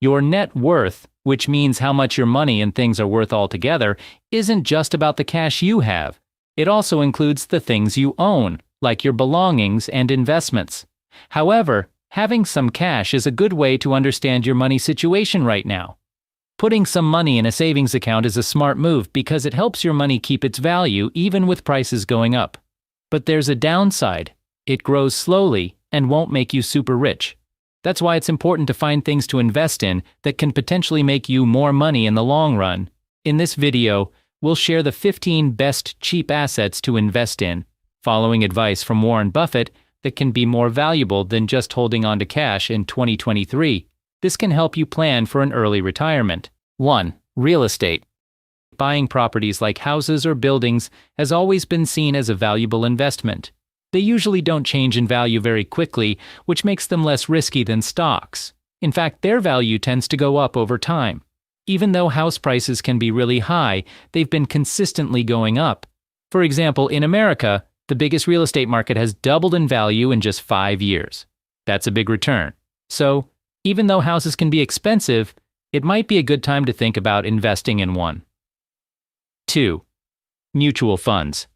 Your net worth, which means how much your money and things are worth altogether, isn't just about the cash you have. It also includes the things you own, like your belongings and investments. However, having some cash is a good way to understand your money situation right now. Putting some money in a savings account is a smart move because it helps your money keep its value even with prices going up. But there's a downside. It grows slowly and won't make you super rich. That's why it's important to find things to invest in that can potentially make you more money in the long run. In this video, we'll share the 15 best cheap assets to invest in, following advice from Warren Buffett that can be more valuable than just holding on to cash in 2023. This can help you plan for an early retirement. 1. Real estate. Buying properties like houses or buildings has always been seen as a valuable investment. They usually don't change in value very quickly, which makes them less risky than stocks. In fact, their value tends to go up over time. Even though house prices can be really high, they've been consistently going up. For example, in America, the biggest real estate market has doubled in value in just 5 years. That's a big return. So, even though houses can be expensive, it might be a good time to think about investing in one. 2. Mutual funds.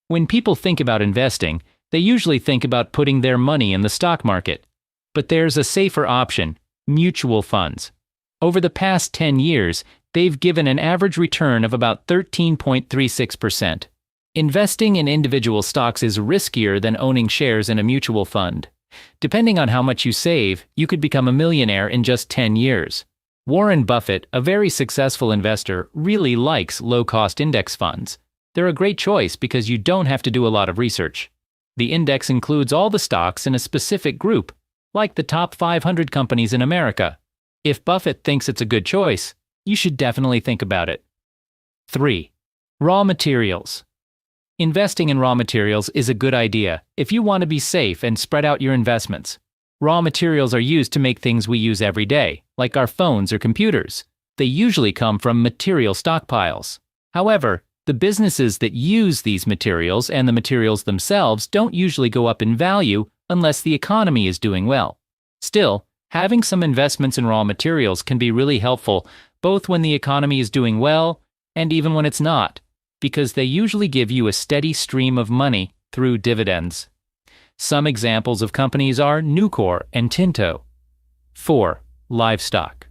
When people think about investing, they usually think about putting their money in the stock market. But there's a safer option, mutual funds. Over the past 10 years, they've given an average return of about 13.36%. Investing in individual stocks is riskier than owning shares in a mutual fund. Depending on how much you save, you could become a millionaire in just 10 years. Warren Buffett, a very successful investor, really likes low-cost index funds. They're a great choice because you don't have to do a lot of research. The index includes all the stocks in a specific group, like the top 500 companies in America. If Buffett thinks it's a good choice, you should definitely think about it. 3. Raw materials. Investing in raw materials is a good idea if you want to be safe and spread out your investments. Raw materials are used to make things we use every day, like our phones or computers. They usually come from material stockpiles. However, the businesses that use these materials and the materials themselves don't usually go up in value unless the economy is doing well. Still, having some investments in raw materials can be really helpful both when the economy is doing well and even when it's not, because they usually give you a steady stream of money through dividends. Some examples of companies are Nucor and Tinto. 4. Livestock.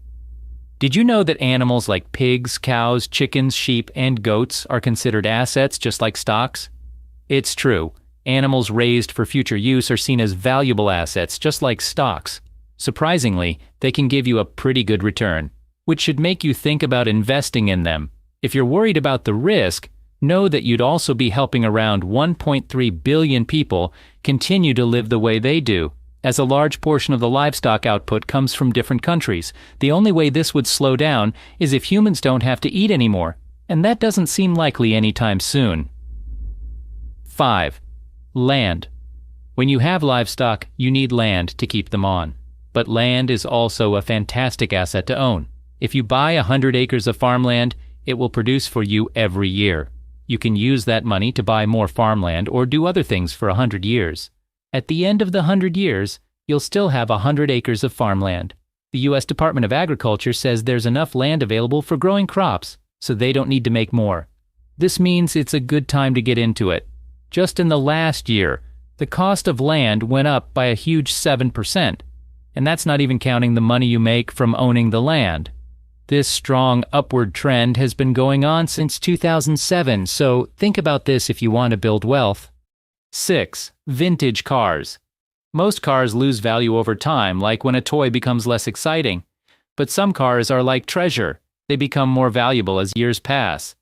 Did you know that animals like pigs, cows, chickens, sheep, and goats are considered assets just like stocks? It's true. Animals raised for future use are seen as valuable assets just like stocks. Surprisingly, they can give you a pretty good return, which should make you think about investing in them. If you're worried about the risk, know that you'd also be helping around 1.3 billion people continue to live the way they do. As a large portion of the livestock output comes from different countries, the only way this would slow down is if humans don't have to eat anymore, and that doesn't seem likely anytime soon. 5. Land. When you have livestock, you need land to keep them on. But land is also a fantastic asset to own. If you buy 100 acres of farmland, it will produce for you every year. You can use that money to buy more farmland or do other things for 100 years. At the end of the 100 years, you'll still have 100 acres of farmland. The U.S. Department of Agriculture says there's enough land available for growing crops, so they don't need to make more. This means it's a good time to get into it. Just in the last year, the cost of land went up by a huge 7%, and that's not even counting the money you make from owning the land. This strong upward trend has been going on since 2007, so think about this if you want to build wealth. 6. Vintage cars. Most cars lose value over time, like when a toy becomes less exciting. But some cars are like treasure. They become more valuable as years pass.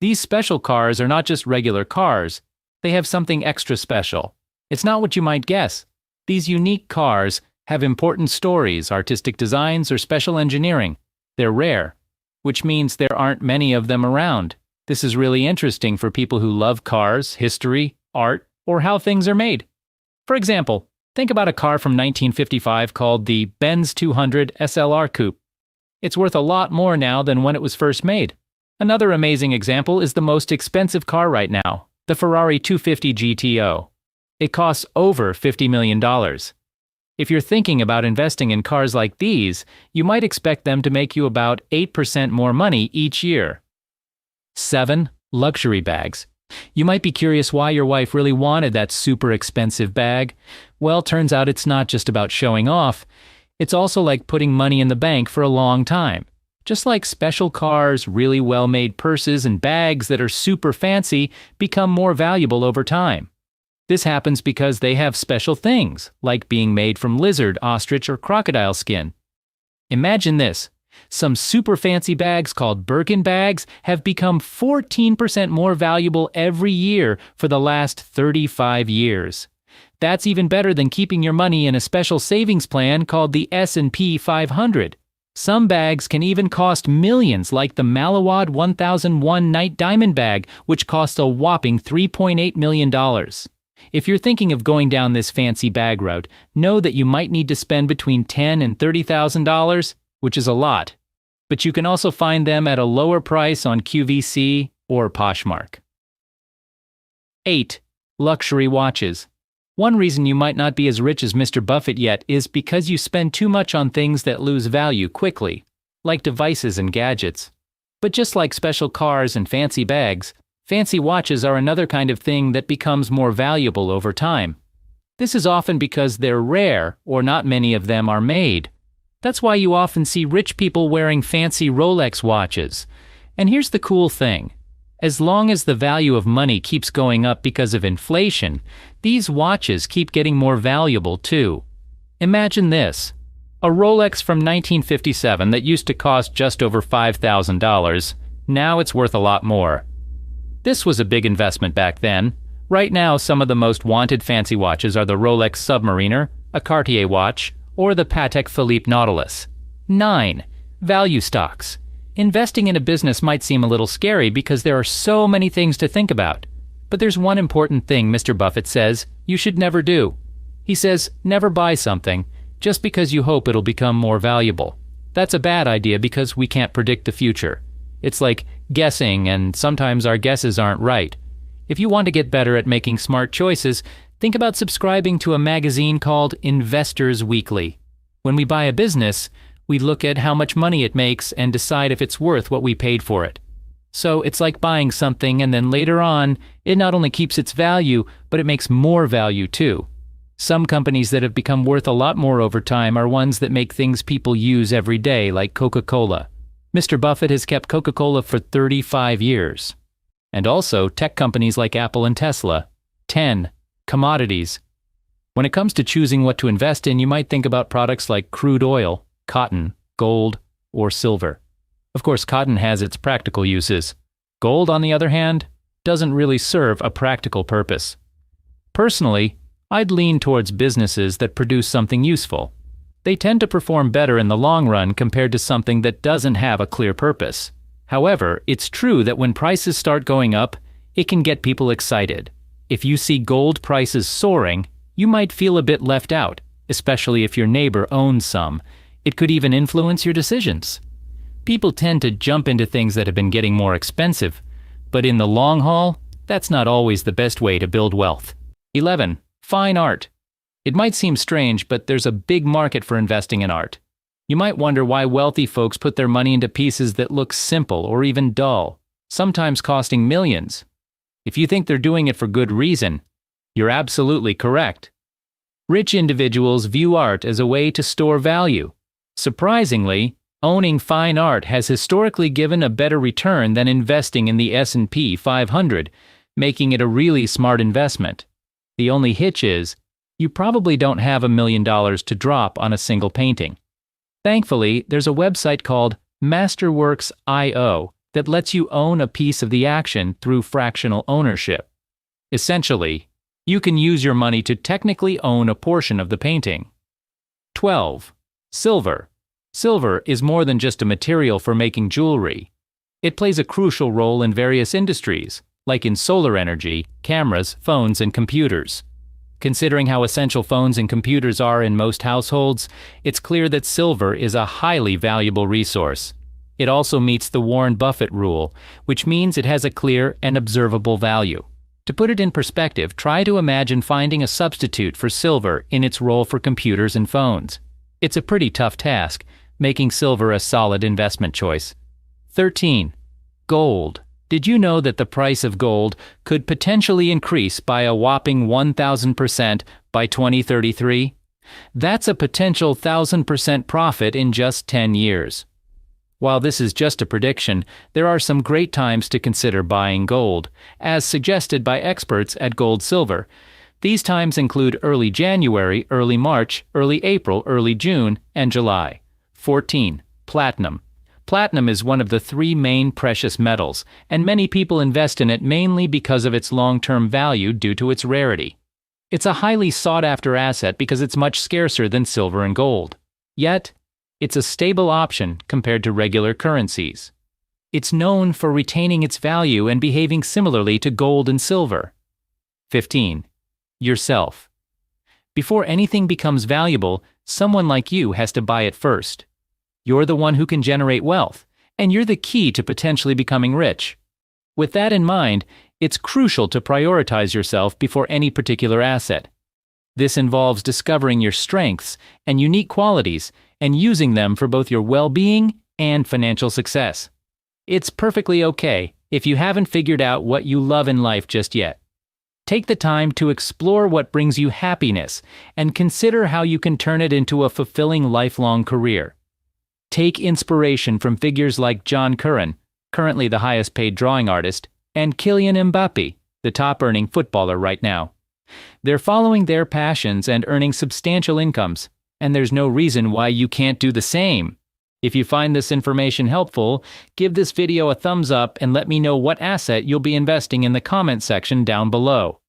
These special cars are not just regular cars. They have something extra special. It's not what you might guess. These unique cars have important stories, artistic designs, or special engineering. They're rare, which means there aren't many of them around. This is really interesting for people who love cars, history, art, or how things are made. For example, think about a car from 1955 called the Benz 200 SLR Coupe. It's worth a lot more now than when it was first made. Another amazing example is the most expensive car right now, the Ferrari 250 GTO. It costs over $50 million. If you're thinking about investing in cars like these, you might expect them to make you about 8% more money each year. 7. Luxury bags. You might be curious why your wife really wanted that super expensive bag. Well, turns out it's not just about showing off. It's also like putting money in the bank for a long time. Just like special cars, really well-made purses, and bags that are super fancy become more valuable over time. This happens because they have special things, like being made from lizard, ostrich, or crocodile skin. Imagine this. Some super fancy bags called Birkin bags have become 14% more valuable every year for the last 35 years. That's even better than keeping your money in a special savings plan called the S&P 500. Some bags can even cost millions, like the Malawad 1001 Night Diamond bag, which cost a whopping $3.8 million. If you're thinking of going down this fancy bag route, know that you might need to spend between $10,000 and $30,000, which is a lot. But you can also find them at a lower price on QVC or Poshmark. 8. Luxury watches. One reason you might not be as rich as Mr. Buffett yet is because you spend too much on things that lose value quickly, like devices and gadgets. But just like special cars and fancy bags, fancy watches are another kind of thing that becomes more valuable over time. This is often because they're rare or not many of them are made. That's why you often see rich people wearing fancy Rolex watches. And here's the cool thing. As long as the value of money keeps going up because of inflation, these watches keep getting more valuable too. Imagine this. A Rolex from 1957 that used to cost just over $5,000, now it's worth a lot more. This was a big investment back then. Right now, some of the most wanted fancy watches are the Rolex Submariner, a Cartier watch, or the Patek Philippe Nautilus. 9. Value stocks. Investing in a business might seem a little scary because there are so many things to think about. But there's one important thing Mr. Buffett says you should never do. He says, never buy something just because you hope it'll become more valuable. That's a bad idea because we can't predict the future. It's like guessing, and sometimes our guesses aren't right. If you want to get better at making smart choices, think about subscribing to a magazine called Investors Weekly. When we buy a business, we look at how much money it makes and decide if it's worth what we paid for it. So it's like buying something and then later on, it not only keeps its value, but it makes more value too. Some companies that have become worth a lot more over time are ones that make things people use every day, like Coca-Cola. Mr. Buffett has kept Coca-Cola for 35 years. And also tech companies like Apple and Tesla. 10. Commodities. When it comes to choosing what to invest in, you might think about products like crude oil, cotton, gold, or silver. Of course, cotton has its practical uses. Gold, on the other hand, doesn't really serve a practical purpose. Personally, I'd lean towards businesses that produce something useful. They tend to perform better in the long run compared to something that doesn't have a clear purpose. However, it's true that when prices start going up, it can get people excited. If you see gold prices soaring, you might feel a bit left out, especially if your neighbor owns some. It could even influence your decisions. People tend to jump into things that have been getting more expensive, but in the long haul, that's not always the best way to build wealth. 11. Fine art. It might seem strange, but there's a big market for investing in art. You might wonder why wealthy folks put their money into pieces that look simple or even dull, sometimes costing millions. If you think they're doing it for good reason, you're absolutely correct. Rich individuals view art as a way to store value. Surprisingly, owning fine art has historically given a better return than investing in the S&P 500, making it a really smart investment. The only hitch is, you probably don't have $1 million to drop on a single painting. Thankfully, there's a website called Masterworks.io that lets you own a piece of the action through fractional ownership. Essentially, you can use your money to technically own a portion of the painting. 12. Silver. Silver is more than just a material for making jewelry. It plays a crucial role in various industries, like in solar energy, cameras, phones, and computers. Considering how essential phones and computers are in most households, it's clear that silver is a highly valuable resource. It also meets the Warren Buffett rule, which means it has a clear and observable value. To put it in perspective, try to imagine finding a substitute for silver in its role for computers and phones. It's a pretty tough task, making silver a solid investment choice. 13. Gold. Did you know that the price of gold could potentially increase by a whopping 1,000% by 2033? That's a potential 1,000% profit in just 10 years. While this is just a prediction, there are some great times to consider buying gold, as suggested by experts at Gold Silver. These times include early January, early March, early April, early June, and July. 14. Platinum. Platinum is one of the three main precious metals, and many people invest in it mainly because of its long-term value due to its rarity. It's a highly sought-after asset because it's much scarcer than silver and gold. Yet, it's a stable option compared to regular currencies. It's known for retaining its value and behaving similarly to gold and silver. 15. Yourself. Before anything becomes valuable, someone like you has to buy it first. You're the one who can generate wealth, and you're the key to potentially becoming rich. With that in mind, it's crucial to prioritize yourself before any particular asset. This involves discovering your strengths and unique qualities and using them for both your well-being and financial success. It's perfectly okay if you haven't figured out what you love in life just yet. Take the time to explore what brings you happiness and consider how you can turn it into a fulfilling lifelong career. Take inspiration from figures like John Curran, currently the highest-paid drawing artist, and Kylian Mbappé, the top-earning footballer right now. They're following their passions and earning substantial incomes, and there's no reason why you can't do the same. If you find this information helpful, give this video a thumbs up and let me know what asset you'll be investing in the comment section down below.